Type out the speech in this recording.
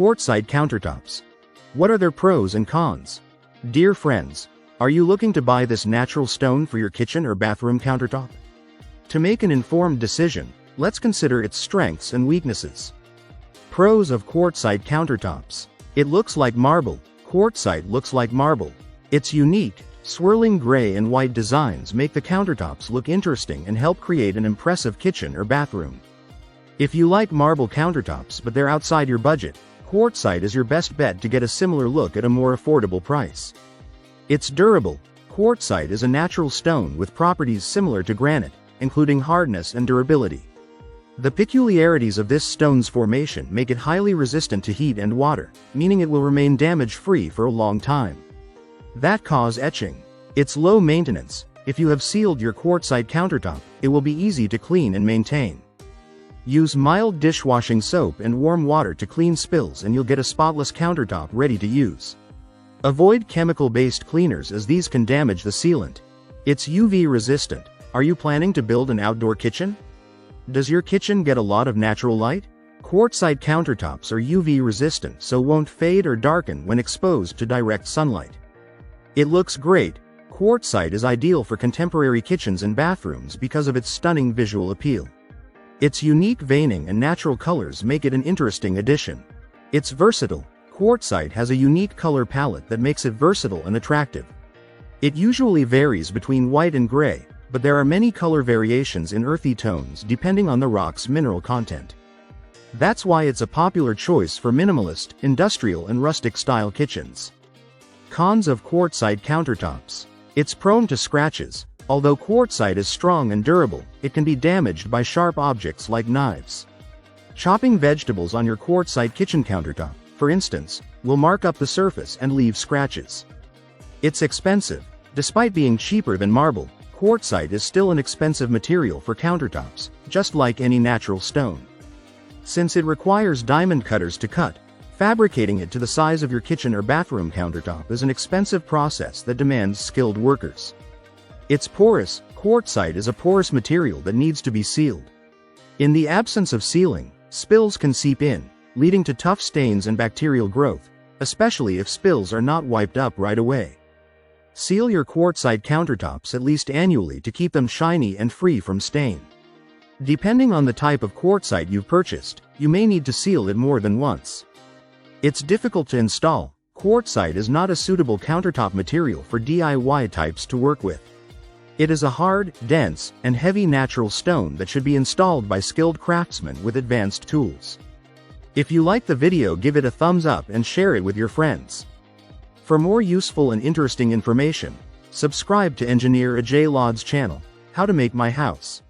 Quartzite Countertops. What are their pros and cons? Dear friends, are you looking to buy this natural stone for your kitchen or bathroom countertop? To make an informed decision, let's consider its strengths and weaknesses. Pros of Quartzite Countertops. It looks like marble. Quartzite looks like marble. Its unique, swirling gray and white designs make the countertops look interesting and help create an impressive kitchen or bathroom. If you like marble countertops but they're outside your budget, Quartzite is your best bet to get a similar look at a more affordable price. It's durable. Quartzite is a natural stone with properties similar to granite, including hardness and durability. The peculiarities of this stone's formation make it highly resistant to heat and water, meaning it will remain damage-free for a long time. That cause etching. It's low maintenance. If you have sealed your quartzite countertop, it will be easy to clean and maintain. Use mild dishwashing soap and warm water to clean spills and you'll get a spotless countertop ready to use. Avoid chemical-based cleaners as these can damage the sealant. It's UV resistant. Are you planning to build an outdoor kitchen? Does your kitchen get a lot of natural light? Quartzite countertops are UV resistant so won't fade or darken when exposed to direct sunlight. It looks great. Quartzite is ideal for contemporary kitchens and bathrooms because of its stunning visual appeal. Its unique veining and natural colors make it an interesting addition. It's versatile. Quartzite has a unique color palette that makes it versatile and attractive. It usually varies between white and gray, but there are many color variations in earthy tones depending on the rock's mineral content. That's why it's a popular choice for minimalist, industrial and rustic-style kitchens. Cons of quartzite countertops. It's prone to scratches. Although quartzite is strong and durable, it can be damaged by sharp objects like knives. Chopping vegetables on your quartzite kitchen countertop, for instance, will mark up the surface and leave scratches. It's expensive. Despite being cheaper than marble, quartzite is still an expensive material for countertops, just like any natural stone. Since it requires diamond cutters to cut, fabricating it to the size of your kitchen or bathroom countertop is an expensive process that demands skilled workers. It's porous. Quartzite is a porous material that needs to be sealed. In the absence of sealing, spills can seep in, leading to tough stains and bacterial growth, especially if spills are not wiped up right away. Seal your quartzite countertops at least annually to keep them shiny and free from stain. Depending on the type of quartzite you've purchased, you may need to seal it more than once. It's difficult to install. Quartzite is not a suitable countertop material for DIY types to work with. It is a hard, dense, and heavy natural stone that should be installed by skilled craftsmen with advanced tools. If you like the video, give it a thumbs up and share it with your friends. For more useful and interesting information, subscribe to Engineer Ajay Lod's channel, How to Make My House.